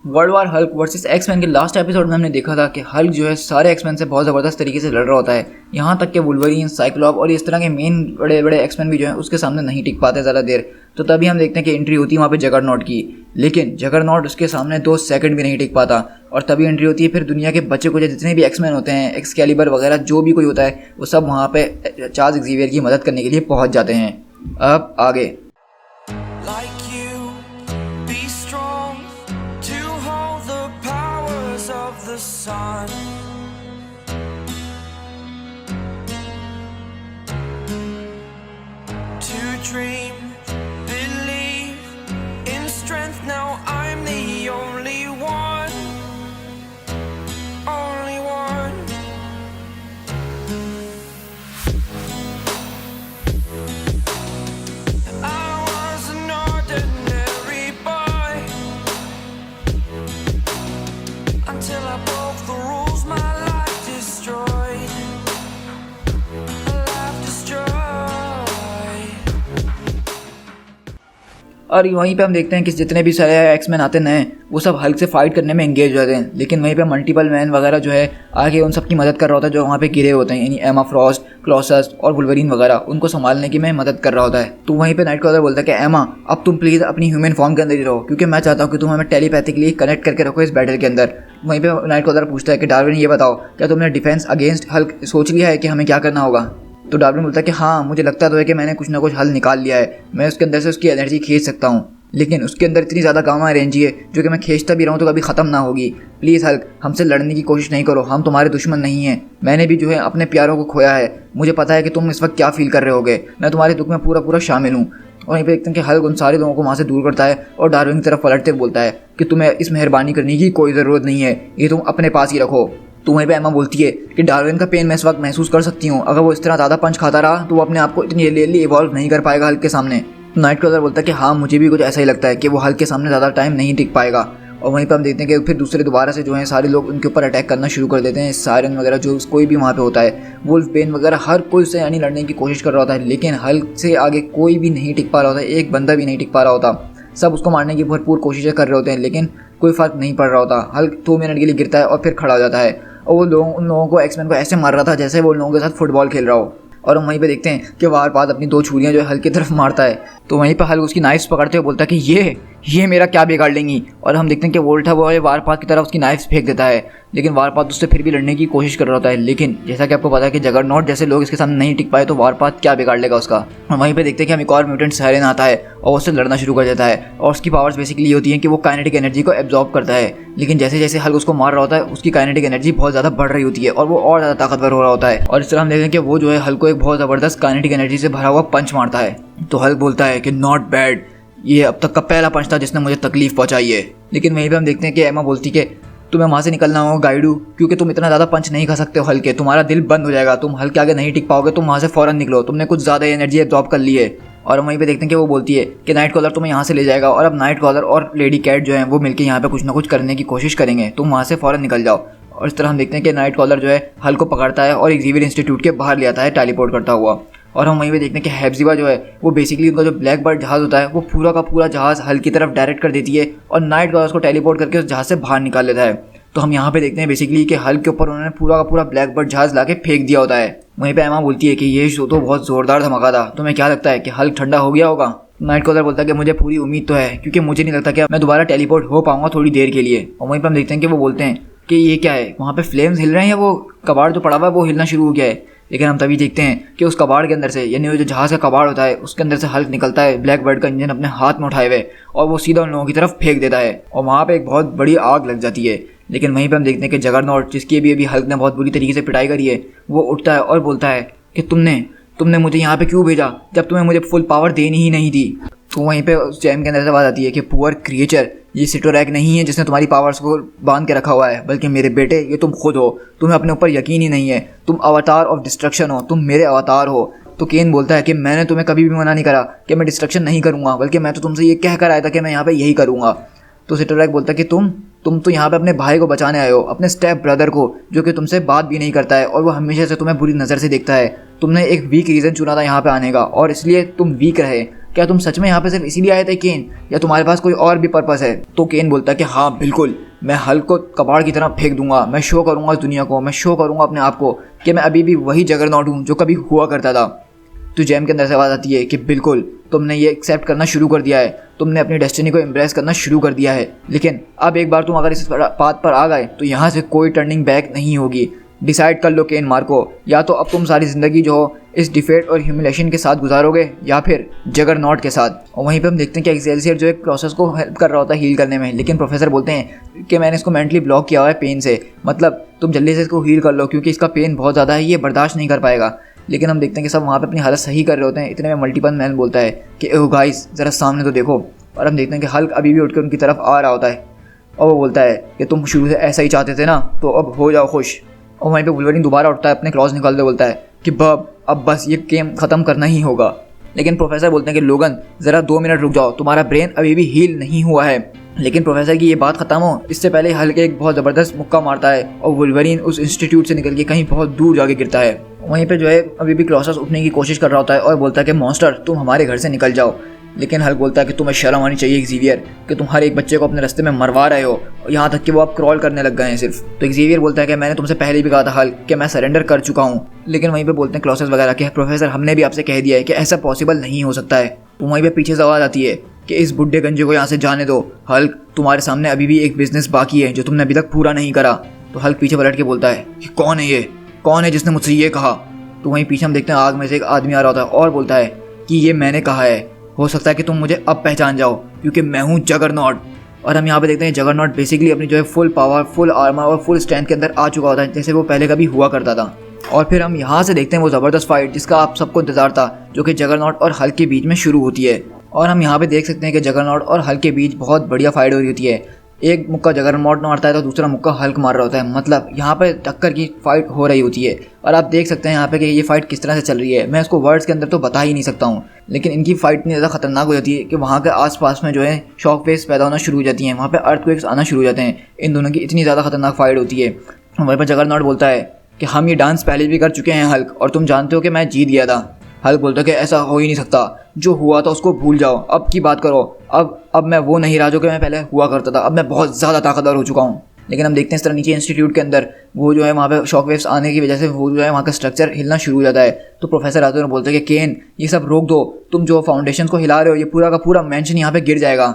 World war Hulk versus X Men के last episode में हमने देखा था कि हल्क जो है सारे एक्समैन से बहुत ज़बरदस्त तरीके से लड़ रहा होता है, यहाँ तक कि वुल्वरीन, साइक्लॉप और इस तरह के मेन बड़े बड़े एक्समैन भी जो है उसके सामने नहीं टिक पाते ज़्यादा देर। तो तभी हम देखते हैं कि एंट्री होती है वहाँ पे जगरनॉट की, लेकिन जगरनॉट उसके सामने 2 सेकंड भी नहीं टिक पाता। और तभी एंट्री होती है फिर दुनिया के बच्चे कुछ जितने भी एक्समैन होते हैं, एक्सकैलिबर वगैरह जो भी कोई होता है, वो सब वहाँ पे चार्ल्स एक्सेवियर की मदद करने के लिए पहुँच जाते हैं। अब आगे sun. To dream, believe in strength. Now I'm the only one, only one. I was an ordinary boy until I broke the rules. My life destroyed, life destroyed. और वहीं पे हम देखते हैं कि जितने भी सारे एक्समैन आते नए, वो सब हल्क से फाइट करने में एंगेज हो जाते हैं, लेकिन वहीं पे मल्टीपल मैन वगैरह जो है आगे उन सब की मदद कर रहा होता है जो वहाँ पे गिरे होते हैं, यानी एमा फ्रॉस्ट, क्लॉसस और वुल्वरीन वगैरह, उनको संभालने की में मदद कर रहा होता है। तो वहीं पे नाइटक्रॉलर बोलता है कि एमा अब तुम प्लीज़ अपनी ह्यूमन फॉर्म के अंदर ही रहो, क्योंकि मैं चाहता हूँ कि तुम हमें टेलीपैथिकली कनेक्ट करके रखो इस बैटल के अंदर। वहीं पे नाइटक्रॉलर पूछता है कि डार्विन ये बताओ, क्या तुमने डिफेंस अगेंस्ट हल्क सोच लिया है कि हमें क्या करना होगा? तो डार्विन बोलता है कि हाँ, मुझे लगता तो है कि मैंने कुछ ना कुछ हल निकाल लिया है, मैं उसके अंदर से उसकी एनर्जी खींच सकता हूँ, लेकिन उसके अंदर इतनी ज़्यादा गामा रेंजी है जो कि मैं खींचता भी रहूँ तो कभी ख़त्म ना होगी। प्लीज़ हल्क, हमसे लड़ने की कोशिश नहीं करो, हम तुम्हारे दुश्मन नहीं हैं। मैंने भी जो है अपने प्यारों को खोया है, मुझे पता है कि तुम इस वक्त क्या फील कर रहे होगे, मैं तुम्हारे दुख में पूरा पूरा शामिल हूँ। और वहीं पे देखते हैं कि हल्क उन सारे लोगों को वहाँ से दूर करता है और डार्विन की तरफ पलटते बोलता है कि तुम्हें इस मेहरबानी करने की कोई ज़रूरत नहीं है, ये तुम अपने पास ही रखो। तो वहीं पे एमा बोलती है कि डार्विन का पेन मैं इस वक्त महसूस कर सकती हूँ, अगर वो इस तरह ज़्यादा पंच खाता रहा तो वो अपने आप को इतनी जल्दी इवॉल्व नहीं कर पाएगा हल्क के सामने। नाइटक्रॉलर बोलता है कि हाँ, मुझे भी कुछ ऐसा ही लगता है कि वो हल्क के सामने ज़्यादा टाइम नहीं टिक पाएगा। और वहीं पर हम देखते हैं कि फिर दूसरे दोबारा से जो है सारे लोग उनके ऊपर अटैक करना शुरू कर देते हैं, सायरन वगैरह जो कोई भी वहाँ पे होता है, वुल्फ पेन वगैरह हर कोई उससे यानी लड़ने की कोशिश कर रहा होता है, लेकिन हल्क से आगे कोई भी नहीं टिक पा रहा होता है, एक बंदा भी नहीं टिक पा रहा होता। सब उसको मारने की भरपूर कोशिशें कर रहे होते हैं, लेकिन कोई फ़र्क नहीं पड़ रहा होता। हल्क 2 मिनट के लिए गिरता है और फिर खड़ा हो जाता है, और वो उन लोगों को एक्समैन को ऐसे मार रहा था जैसे वो उन लोगों के साथ फुटबॉल खेल रहा हो। और हम वहीं पे देखते हैं कि वारपात अपनी 2 छुरियां जो है हल्क की तरफ मारता है, तो वहीं पे हल्क उसकी नाइफ्स पकड़ते हुए बोलता है कि ये मेरा क्या बिगाड़ लेंगी। और हम देखते हैं कि वोल्टा वो वारपात की तरफ उसकी नाइफ्स फेंक देता है, लेकिन वारपात उससे फिर भी लड़ने की कोशिश कर रहा होता है, लेकिन जैसा कि आपको पता है कि जगरनॉट जैसे लोग इसके सामने नहीं टिक पाए तो वारपात क्या बिगाड़ लेगा उसका। और वहीं पे देखते हैं कि हम एक और म्यूटेंट सायरन आता है और उससे लड़ना शुरू कर देता है, और उसकी पावर्स बेसिकली ये होती हैं कि वो काइनेटिक एनर्जी को एब्जॉर्ब करता है, लेकिन जैसे जैसे हल्क उसको मार रहा होता है उसकी काइनेटिक एनर्जी बहुत ज़्यादा बढ़ रही होती है और वो और ज़्यादा ताकतवर हो रहा होता है। और इस तरह हम देखते हैं कि वो जो है हल्क को एक बहुत ज़बरदस्त काइनेटिक एनर्जी से भरा हुआ पंच मारता है। तो हल्क बोलता है कि नॉट बैड, ये अब तक का पहला पंच था जिसने मुझे तकलीफ पहुंचाई है। लेकिन वहीं पे हम देखते हैं कि एमा बोलती कि तुम्हें वहाँ से निकलना होगा गाइडू, क्योंकि तुम इतना ज़्यादा पंच नहीं खा सकते हो हल्के, तुम्हारा दिल बंद हो जाएगा, तुम हल्के आगे नहीं टिक पाओगे, तुम वहाँ से फ़ौरन निकलो, तुमने कुछ ज़्यादा एनर्जी एब्जॉर्ब कर ली है। और वहीं पे देखते हैं कि वो बोलती है कि नाइटक्रॉलर तुम्हें यहाँ से ले जाएगा, और अब नाइटक्रॉलर और लेडी कैट जो है वो मिलकर यहाँ पे कुछ ना कुछ करने की कोशिश करेंगे, तुम वहाँ से फ़ौरन निकल जाओ। और इस तरह हम देखते हैं कि नाइटक्रॉलर जो है हल्क को पकड़ता है और एक्सेवियर इंस्टीट्यूट के बाहर ले आता है टेलीपोर्ट करता हुआ। और हम वहीं पे देखते हैं कि हेप्जिबा जो है वो बेसिकली उनका जो ब्लैक बर्ड जहाज़ होता है वो पूरा का पूरा जहाज़ हल्क की तरफ डायरेक्ट कर देती है और नाइटक्रॉलर को टेलीपोर्ट करके उस जहाज़ से बाहर निकाल लेता है। तो हम यहाँ पे देखते हैं बेसिकली कि हल्क के ऊपर उन्होंने पूरा का पूरा ब्लैक बर्ड जहाज़ लाके फेंक दिया होता है। वहीं पे एमा बोलती है कि ये शो तो बहुत ज़ोरदार धमाका था, तुम्हें क्या लगता है कि हल्क ठंडा हो गया होगा? नाइटक्रॉलर बोलता है कि मुझे पूरी उम्मीद तो है, क्योंकि मुझे नहीं लगता कि मैं दोबारा टेलीपोर्ट हो पाऊंगा थोड़ी देर के लिए। और वहीं पर हम देखते हैं कि वो बोलते हैं कि ये क्या है, वहाँ पे फ्लेम्स हिल रहे हैं या वो कबाड़ जो पड़ा हुआ है वो हिलना शुरू हो गया है। लेकिन हम तभी देखते हैं कि उस कबाड़ के अंदर से, यानी वो जो जहाज़ का कबाड़ होता है उसके अंदर से हल्क निकलता है ब्लैक बर्ड का इंजन अपने हाथ में उठाए हुए, और वो सीधा उन लोगों की तरफ फेंक देता है और वहाँ पे एक बहुत बड़ी आग लग जाती है। लेकिन वहीं पे हम देखते हैं कि जगरनॉट, जिसकी अभी हल्क ने बहुत बुरी तरीके से पिटाई करी है, वो उठता है और बोलता है कि तुमने मुझे यहाँ पे क्यों भेजा जब तुम्हें मुझे फुल पावर देनी ही नहीं थी। तो वहीं पे उस जैम के अंदर से बात आती है कि पुअर क्रिएचर, ये सिटोरैक नहीं है जिसने तुम्हारी पावर्स को बांध के रखा हुआ है, बल्कि मेरे बेटे ये तुम खुद हो, तुम्हें अपने ऊपर यकीन ही नहीं है, तुम अवतार ऑफ डिस्ट्रक्शन हो, तुम मेरे अवतार हो। तो केन बोलता है कि मैंने तुम्हें कभी भी मना नहीं करा कि मैं डिस्ट्रक्शन नहीं करूँगा, बल्कि मैं तो तुमसे ये कह कर आया था कि मैं यहाँ पे यही करूँगा। तो सिटोरैक बोलता है कि तुम तो यहाँ पे अपने भाई को बचाने आए हो, अपने स्टेप ब्रदर को, जो कि तुमसे बात भी नहीं करता है और वो हमेशा से तुम्हें बुरी नज़र से देखता है। तुमने एक वीक रीज़न चुना था यहाँ पे आने का और इसलिए तुम वीक रहे, क्या तुम सच में यहाँ पे सिर्फ इसीलिए आए थे केन, या तुम्हारे पास कोई और भी पर्पस है? तो केन बोलता है कि हाँ बिल्कुल, मैं हल्क को कबाड़ की तरह फेंक दूंगा, मैं शो करूंगा दुनिया को, मैं शो करूंगा अपने आप को कि मैं अभी भी वही जगरनॉट हूँ जो कभी हुआ करता था। तो जेम के अंदर से आवाज़ आती है कि बिल्कुल, तुमने ये एक्सेप्ट करना शुरू कर दिया है, तुमने अपनी डेस्टिनी को एम्ब्रेस करना शुरू कर दिया है, लेकिन अब एक बार तुम अगर इस पाथ पर आ गए तो यहाँ से कोई टर्निंग बैक नहीं होगी। डिसाइड कर लो केन मार्को, या तो अब तुम सारी ज़िंदगी जो हो इस डिफेट और ह्यूमिलेशन के साथ गुजारोगे, या फिर जगरनॉट के साथ। और वहीं पे हम देखते हैं कि एक्सेल्सियर जो एक प्रोसेस को हेल्प कर रहा होता है हील करने में, लेकिन प्रोफेसर बोलते हैं कि मैंने इसको मेंटली ब्लॉक किया हुआ है पेन से, मतलब तुम जल्दी से इसको हील कर लो क्योंकि इसका पेन बहुत ज़्यादा है, ये बर्दाश्त नहीं कर पाएगा। लेकिन हम देखते हैं कि सब वहाँ पे अपनी हालत सही कर रहे होते हैं। इतने में मल्टीपल मैन बोलता है कि ओ गाइस ज़रा सामने तो देखो, और हम देखते हैं कि हल्क अभी भी उठकर उनकी तरफ आ रहा होता है और वो बोलता है कि तुम शुरू से ऐसा ही चाहते थे ना, तो अब हो जाओ खुश। और वहीं पे वुल्वरीन दोबारा उठता है, अपने क्लॉज निकालते बोलता है कि बब अब बस ये गेम ख़त्म करना ही होगा। लेकिन प्रोफेसर बोलते हैं कि लोगन ज़रा 2 मिनट रुक जाओ, तुम्हारा ब्रेन अभी भी हील नहीं हुआ है। लेकिन प्रोफेसर की ये बात ख़त्म हो इससे पहले हल्क एक बहुत ज़बरदस्त मुक्का मारता है और वुल्वरीन उस इंस्टीट्यूट से निकल के कहीं बहुत दूर जाके गिरता है। वहीं पे जो है अभी भी क्लॉसस उठने की कोशिश कर रहा होता है और बोलता है कि मॉन्स्टर तुम हमारे घर से निकल जाओ। लेकिन हल्क बोलता है कि तुम्हें शर्म आनी चाहिए एक्सेवियर, कि तुम हर एक बच्चे को अपने रास्ते में मरवा रहे हो, यहाँ तक कि वो अब क्रॉल करने लग गए हैं सिर्फ। तो एक्सेवियर बोलता है कि मैंने तुमसे पहले भी कहा था हल्क कि मैं सरेंडर कर चुका हूँ। लेकिन वहीं पे बोलते हैं क्लॉसस वगैरह कि प्रोफेसर हमने भी आपसे कह दिया है कि ऐसा पॉसिबल नहीं हो सकता है। तो वहीं पे पीछे से आवाज़ आती है कि इस बुढ़े गंजे को यहाँ से जाने दो, हल्क तुम्हारे सामने अभी भी एक बिजनेस बाकी है जो तुमने अभी तक पूरा नहीं करा। तो हल्क पीछे पलट के बोलता है कि कौन है ये, कौन है जिसने मुझसे ये कहा? तो वहीं पीछे हम देखते हैं आग में से एक आदमी आ रहा होता है और बोलता है कि ये मैंने कहा है, हो सकता है कि तुम मुझे अब पहचान जाओ क्योंकि मैं हूँ जगरनॉट। और हम यहाँ पे देखते हैं जगरनॉट बेसिकली अपनी जो है फुल पावर, फुल आर्मर और फुल स्ट्रेंथ के अंदर आ चुका होता है, जैसे वो पहले कभी हुआ करता था। और फिर हम यहाँ से देखते हैं वो ज़बरदस्त फाइट जिसका आप सबको इंतजार था, जो कि जगरनॉट और हल्क के बीच में शुरू होती है। और हम यहाँ पे देख सकते हैं कि जगरनॉट और हल्क के बीच बहुत बढ़िया फाइट हो रही होती है। एक मुक्का जगरनॉट मारता है तो दूसरा मुक्का हल्क मार रहा होता है, मतलब यहाँ पे टक्कर की फाइट हो रही होती है। और आप देख सकते हैं यहाँ पे कि ये फाइट किस तरह से चल रही है, मैं इसको वर्ड्स के अंदर तो बता ही नहीं सकता हूँ। लेकिन इनकी फाइट इतनी ज़्यादा खतरनाक हो जाती है कि वहाँ के आसपास में जो है शॉक वेव्स पैदा होना शुरू हो जाती हैं, वहाँ पे अर्थक्वेक्स आना शुरू हो जाते हैं। इन दोनों की इतनी ज़्यादा खतरनाक फाइट होती है। वहीं पर जगरनॉट बोलता है कि हम ये डांस पहले भी कर चुके हैं हल्क, और तुम जानते हो कि मैं जीत गया था। हल्क बोलता है कि ऐसा हो ही नहीं सकता, जो हुआ था उसको भूल जाओ, अब की बात करो। अब मैं वो नहीं रहा जो कि मैं पहले हुआ करता था, अब मैं बहुत ज़्यादा ताकतवर हो चुका हूँ। लेकिन हम देखते हैं इस तरह नीचे इंस्टीट्यूट के अंदर वो जो है वहाँ पे शॉक वेव्स आने की वजह से वो जो है वहाँ का स्ट्रक्चर हिलना शुरू हो जाता है। तो प्रोफेसर आते हैं और बोलते हैं कि केन ये सब रोक दो, तुम जो फाउंडेशन को हिला रहे हो ये पूरा का पूरा मेंशन यहाँ पे गिर जाएगा।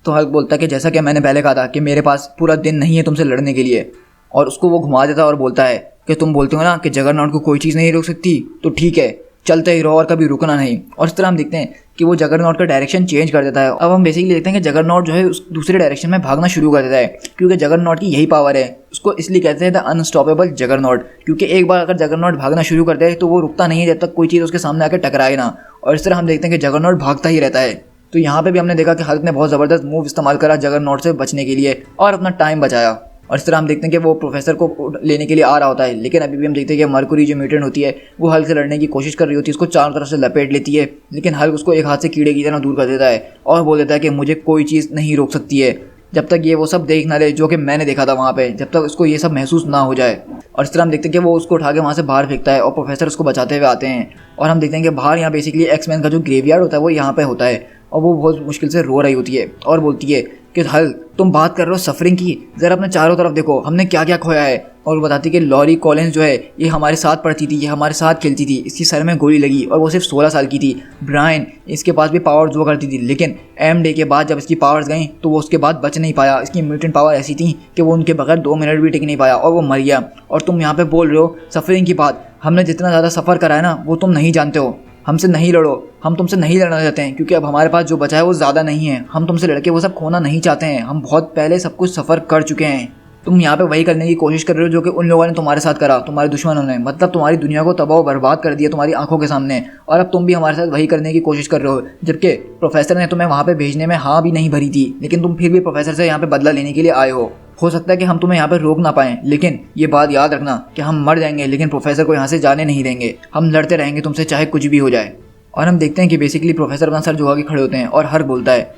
तो हल्क बोलता है कि जैसा कि मैंने पहले कहा था कि मेरे पास पूरा दिन नहीं है तुमसे लड़ने के लिए, और उसको वो घुमा देता है और बोलता है कि तुम बोलते हो ना कि जगरनॉट को कोई चीज़ नहीं रोक सकती, तो ठीक है चलते ही रहो और कभी रुकना नहीं। और इस तरह हम देखते हैं कि वो जगरनॉट का डायरेक्शन चेंज कर देता है। अब हम बेसिकली देखते हैं कि जगरनॉट जो है उस दूसरे डायरेक्शन में भागना शुरू कर देता है, क्योंकि जगरनॉट की यही पावर है। उसको इसलिए कहते हैं द अनस्टॉपेबल जगरनॉट, क्योंकि एक बार अगर जगरनॉट भागना शुरू कर दे तो वो रुकता नहीं है जब तक कोई चीज़ उसके सामने आकर टकराए ना। और इस तरह हम देखते हैं कि जगरनॉट भागता ही रहता है। तो यहाँ पे भी हमने देखा कि हल्क ने बहुत ज़बरदस्त मूव इस्तेमाल करा जगरनॉट से बचने के लिए और अपना टाइम बचाया। और इस तरह हम देखते हैं कि वो प्रोफेसर को लेने के लिए आ रहा होता है, लेकिन अभी भी हम देखते हैं कि मरकुरी जो म्यूटेंट होती है वो हल्क से लड़ने की कोशिश कर रही होती है, उसको चारों तरफ से लपेट लेती है। लेकिन हल्क उसको एक हाथ से कीड़े की तरह दूर कर देता है और बोल देता है कि मुझे कोई चीज़ नहीं रोक सकती है जब तक ये वो सब देख ना ले जो कि मैंने देखा था वहाँ पे, जब तक उसको ये सब महसूस ना हो जाए। और इस तरह हम देखते हैं कि वो उसको उठा के वहाँ से बाहर फेंकता है और प्रोफेसर उसको बचाते हुए आते हैं। और हम देखते हैं कि बाहर यहाँ बेसिकली एक्समैन का जो ग्रेवयार्ड होता है वो यहाँ पे होता है, और वो बहुत मुश्किल से रो रही होती है और बोलती है कि हल्क तुम बात कर रहे हो सफरिंग की, ज़रा अपने चारों तरफ देखो हमने क्या क्या खोया है। और वो बताती कि लॉरी कॉलिंस जो है ये हमारे साथ पढ़ती थी, ये हमारे साथ खेलती थी, इसकी सर में गोली लगी और वो सिर्फ 16 साल की थी। ब्रायन इसके पास भी पावर्स हुआ करती थी, लेकिन एम डे के बाद जब इसकी पावर्स गई तो वो उसके बाद बच नहीं पाया। इसकी म्यूटेंट पावर ऐसी थी कि वो उनके बगैर 2 मिनट भी टिक नहीं पाया और वो मर गया। और तुम यहाँ पे बोल रहे हो सफरिंग की बात, हमने जितना ज़्यादा सफ़र करा है ना वो तुम नहीं जानते हो। हमसे नहीं लड़ो, हम तुमसे नहीं लड़ना चाहते हैं क्योंकि अब हमारे पास जो बचा है वो ज़्यादा नहीं है। हम तुमसे लड़के वो सब खोना नहीं चाहते हैं, हम बहुत पहले सब कुछ सफ़र कर चुके हैं। तुम यहाँ पे वही करने की कोशिश कर रहे हो जो कि उन लोगों ने तुम्हारे साथ करा, तुम्हारे दुश्मनों ने, मतलब तुम्हारी दुनिया को तबाह बर्बाद कर दिया तुम्हारी आंखों के सामने। और अब तुम भी हमारे साथ वही करने की कोशिश कर रहे हो, जबकि प्रोफेसर ने तुम्हें वहाँ पे भेजने में हाँ भी नहीं भरी थी, लेकिन तुम फिर भी प्रोफेसर से यहाँ पे बदला लेने के लिए आए हो सकता है कि हम तुम्हें यहाँ पे रोक ना पाएं, लेकिन ये बात याद रखना कि हम मर जाएंगे लेकिन प्रोफेसर को यहाँ से जाने नहीं देंगे। हम लड़ते रहेंगे तुमसे चाहे कुछ भी हो जाए। और हम देखते हैं कि बेसिकली प्रोफेसर अपना सर झुका के खड़े होते हैं और हर बोलता है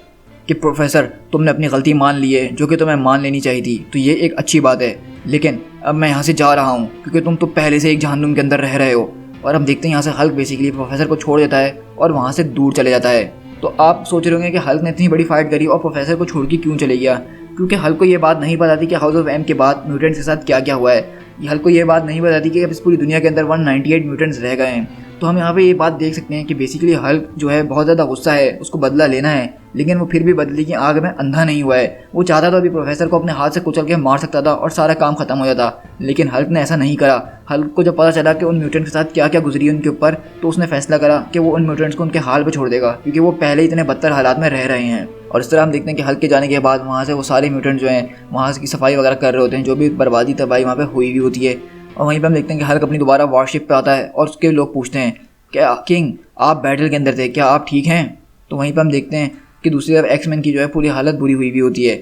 कि प्रोफेसर तुमने अपनी गलती मान ली है जो कि तुम्हें मान लेनी चाहिए थी, तो ये एक अच्छी बात है, लेकिन अब मैं यहाँ से जा रहा हूँ क्योंकि तुम तो पहले से एक जहन्नुम के अंदर रह रहे हो। और हम देखते हैं यहाँ से हल्क बेसिकली प्रोफेसर को छोड़ देता है और वहाँ से दूर चले जाता है। तो आप सोच रहे होंगे कि हल्क ने इतनी बड़ी फाइट करी और प्रोफेसर को छोड़ के क्यों चले गया, क्योंकि हल्क को ये बात नहीं पता थी कि हाउस ऑफ एम के बाद म्यूटेंट्स के साथ क्या क्या हुआ है। हल्क को ये बात नहीं पता थी कि अब इस पूरी दुनिया के अंदर 198 म्यूटेंट्स रह गए हैं। तो हम यहाँ पे ये बात देख सकते हैं कि बेसिकली हल्क जो है बहुत ज़्यादा गुस्सा है, उसको बदला लेना है, लेकिन वो फिर भी बदले की आग में अंधा नहीं हुआ है। वो चाहता तो अभी प्रोफेसर को अपने हाथ से कुचल के मार सकता था और सारा काम खत्म हो जाता, लेकिन हल्क ने ऐसा नहीं करा। हल्क को जब पता चला कि उन म्यूटेंट्स के साथ क्या क्या गुजरी है उनके ऊपर, तो उसने फैसला करा कि वो उन म्यूटेंट्स को उनके हाल पे छोड़ देगा, क्योंकि वो पहले ही इतने बदतर हालात में रह रहे हैं। और इस तरह हम देखते हैं कि हल्क के जाने के बाद वहाँ से वो सारे म्यूटेंट जो हैं वहाँ की सफाई वगैरह कर रहे होते हैं, जो भी बर्बादी तबाही वहाँ पे हुई होती है। और वहीं पर हम देखते हैं कि हल्क अपनी दोबारा वॉरशिप पे आता है और उसके लोग पूछते हैं क्या किंग आप बैटल के अंदर थे, क्या आप ठीक हैं? तो वहीं पर हम देखते हैं कि दूसरी तरफ एक्समैन की जो है पूरी हालत बुरी हुई भी होती है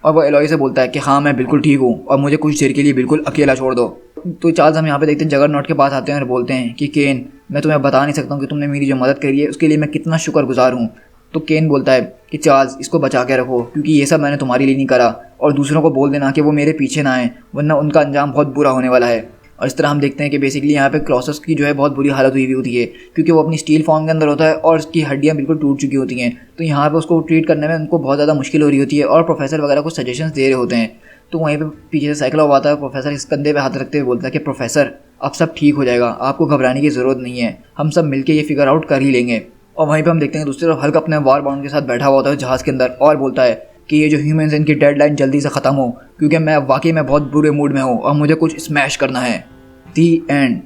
और वो एलॉय से बोलता है कि हाँ मैं बिल्कुल ठीक हूँ और मुझे कुछ देर के लिए बिल्कुल अकेला छोड़ दो। तो चार्ल्स हम यहाँ पे देखते हैं जगरनॉट के पास आते हैं और बोलते हैं कि केन मैं तुम्हें बता नहीं सकता हूँ कि तुमने मेरी जो मदद करी है उसके लिए मैं कितना शुक्रगुजार हूँ। तो केन बोलता है कि चार्ल्स इसको बचा के रखो, क्योंकि ये सब मैंने तुम्हारे लिए नहीं करा, और दूसरों को बोल देना कि वो मेरे पीछे ना आए, वरना उनका अंजाम बहुत बुरा होने वाला है। और इस तरह हम देखते हैं कि बेसिकली यहाँ पे क्लॉसस की जो है बहुत बुरी हालत हुई होती है, क्योंकि वो अपनी स्टील फॉर्म के अंदर होता है और उसकी हड्डियाँ बिल्कुल टूट चुकी होती हैं। तो यहाँ पे उसको ट्रीट करने में उनको बहुत ज़्यादा मुश्किल हो रही होती है और प्रोफेसर वगैरह को सजेशंस दे रहे होते हैं। तो वहीं पे पीछे से साइकिल आता है, प्रोफेसर इस कंधे पे हाथ रखते हुए बोलता है कि प्रोफेसर अब सब ठीक हो जाएगा, आपको घबराने की ज़रूरत नहीं है, हम सब मिलके ये फिगर आउट कर ही लेंगे। और वहीं पे हम देखते हैं दूसरी तरफ हल्क अपने वॉर बाउंड के साथ बैठा हुआ होता है जहाज़ के अंदर और बोलता है कि ये जो ह्यूमंस इनकी डेडलाइन जल्दी से ख़त्म हो, क्योंकि मैं वाकई में बहुत बुरे मूड में हूँ और मुझे कुछ स्मैश करना है। दी एंड।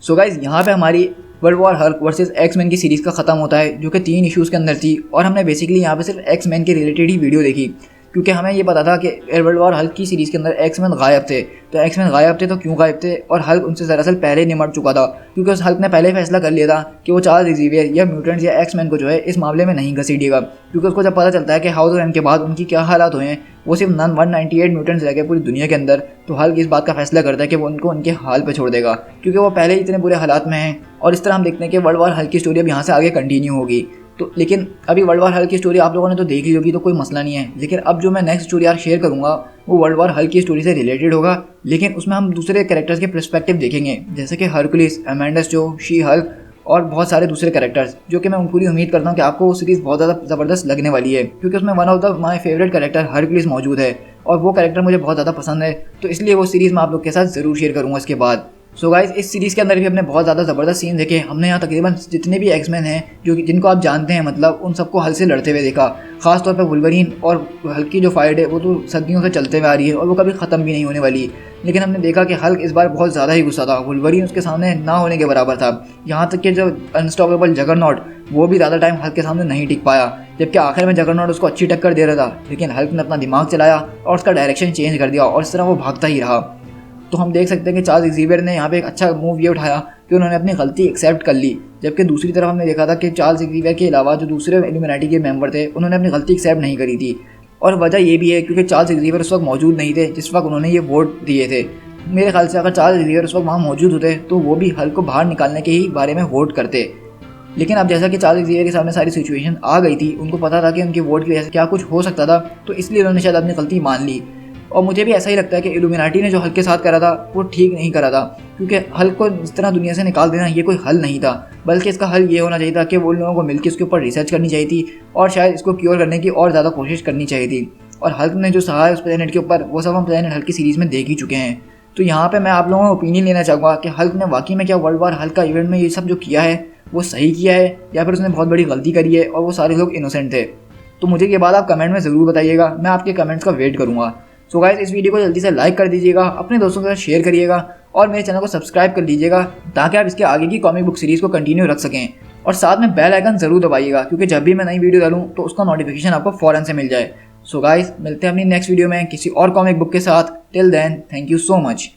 सो गाइज यहाँ पे हमारी world war Hulk versus X Men की सीरीज़ का ख़त्म होता है, जो कि 3 इश्यूज़ के अंदर थी। और हमने बेसिकली यहाँ पे सिर्फ एक्समैन के रिलेटेड ही वीडियो देखी, क्योंकि हमें ये पता था कि वर्ल्ड वॉर हल्क की सीरीज़ के अंदर एक्समैन गायब थे। तो एक्समैन गायब थे तो क्यों गायब थे, और हल्क उनसे दरअसल पहले निमट चुका था, क्योंकि उस हल्क ने पहले फैसला कर लिया था कि वो चार्ल्स ज़ेवियर या म्यूटेंट्स या एक्समैन को जो है इस मामले में नहीं घसीटेगा, क्योंकि उसको जब पता चलता है कि हाउस ऑफ एम के बाद उनकी क्या हालात हुए हैं, वो सिर्फ 198 म्यूटेंट्स रह गए पूरी दुनिया के अंदर। तो हल्क इस बात का फैसला करता है कि वो उनको उनके हाल पे छोड़ देगा, क्योंकि वो पहले ही इतने बुरे हालात में हैं। और इस तरह हम देखते हैं कि वर्ल्ड वॉर हल्क की स्टोरी अब यहाँ से आगे कंटिन्यू होगी। तो लेकिन अभी वर्ल्ड वॉर हल्क की स्टोरी आप लोगों ने तो देख ली होगी, तो कोई मसला नहीं है। लेकिन अब जो मैं नेक्स्ट स्टोरी यार शेयर करूँगा वो वर्ल्ड वॉर हल्क की स्टोरी से रिलेटेड होगा, लेकिन उसमें हम दूसरे कैरेक्टर्स के पर्सपेक्टिव देखेंगे, जैसे कि हरकुलिस, अमेंडा जो, शी हल्क और बहुत सारे दूसरे कैरेक्टर्स, जो कि मैं पूरी उम्मीद करता हूँ कि आपको वो सीरीज़ बहुत ज़्यादा ज़बरदस्त लगने वाली है, क्योंकि उसमें one of the my favourite character Hercules मौजूद है और वो कैरेक्टर मुझे बहुत ज़्यादा पसंद है। तो इसलिए वो सीरीज़ मैं आप लोग के साथ ज़रूर शेयर करूँगा इसके बाद। सो गाइस इस सीरीज़ के अंदर भी हमने बहुत ज़्यादा ज़बरदस्त सीन देखे। हमने यहाँ तकरीबन जितने भी एक्समैन हैं जो जिनको आप जानते हैं, मतलब उन सबको हल्क से लड़ते हुए देखा। खासतौर पर वुल्वरीन और हल्क की जो फाइट है वो तो सदियों से चलते हुए आ रही है और वो कभी ख़त्म भी नहीं होने वाली। लेकिन हमने देखा कि हल्क इस बार बहुत ज़्यादा ही गुस्सा था, वुल्वरीन उसके सामने ना होने के बराबर था। यहाँ तक कि जो अनस्टॉपेबल जगरनॉट वो भी ज़्यादा टाइम हल्क के सामने नहीं टिक पाया, जबकि आखिर में जगरनॉट उसको अच्छी टक्कर दे रहा था, लेकिन हल्क ने अपना दिमाग चलाया और उसका डायरेक्शन चेंज कर दिया और इस तरह वो भागता ही रहा। तो हम देख सकते हैं कि चार्ल्स ज़ेवियर ने यहाँ पे एक अच्छा मूव ये उठाया कि उन्होंने अपनी गलती एक्सेप्ट कर ली, जबकि दूसरी तरफ हमने देखा था कि चार्ल्स ज़ेवियर के अलावा जो दूसरे इल्यूमिनाटी के मेंबर थे उन्होंने अपनी गलती एक्सेप्ट नहीं करी थी। और वजह ये भी है क्योंकि चार्ल्स ज़ेवियर उस वक्त मौजूद नहीं थे जिस वक्त उन्होंने ये वोट दिए थे। मेरे ख्याल से अगर चार्ल्स ज़ेवियर उस वक्त वहाँ मौजूद होते तो वो भी हल्क को बाहर निकालने के ही बारे में वोट करते। लेकिन अब जैसा कि चार्ल्स ज़ेवियर के सामने सारी सिचुएशन आ गई थी, उनको पता था कि उनके वोट की वजह से क्या कुछ हो सकता था, तो इसलिए उन्होंने शायद अपनी गलती मान ली। और मुझे भी ऐसा ही लगता है कि इल्यूमिनाटी ने जो हल्क के साथ करा था वो ठीक नहीं करा था, क्योंकि हल्क को इस तरह दुनिया से निकाल देना ये कोई हल नहीं था, बल्कि इसका हल ये होना चाहिए था कि वो लोगों को मिलकर इसके ऊपर रिसर्च करनी चाहिए थी और शायद इसको क्योर करने की और ज़्यादा कोशिश करनी चाहिए थी। और हल्क ने जो सहा है उस प्लेनेट के ऊपर वो सब हम प्लेनेट हल्क की सीरीज़ में देख ही चुके हैं। तो यहाँ पे मैं आप लोगों का ओपिनियन लेना चाहूँगा कि हल्क ने वाकई में क्या वर्ल्ड वॉर हल्क का इवेंट में ये सब जो किया है वो सही किया है, या फिर उसने बहुत बड़ी गलती करी है और वो सारे लोग इनोसेंट थे। तो मुझे ये बात आप कमेंट में ज़रूर बताइएगा, मैं आपके कमेंट्स का वेट करूँगा। सो गाइस इस वीडियो को जल्दी से लाइक कर दीजिएगा, अपने दोस्तों के साथ शेयर करिएगा और मेरे चैनल को सब्सक्राइब कर लीजिएगा, ताकि आप इसके आगे की कॉमिक बुक सीरीज़ को कंटिन्यू रख सकें। और साथ में बेल आइकन ज़रूर दबाइएगा, क्योंकि जब भी मैं नई वीडियो डालूँ तो उसका नोटिफिकेशन आपको फ़ौरन से मिल जाए। सो गाइस मिलते हैं अपनी नेक्स्ट वीडियो में किसी और कॉमिक बुक के साथ। Till then thank you so much.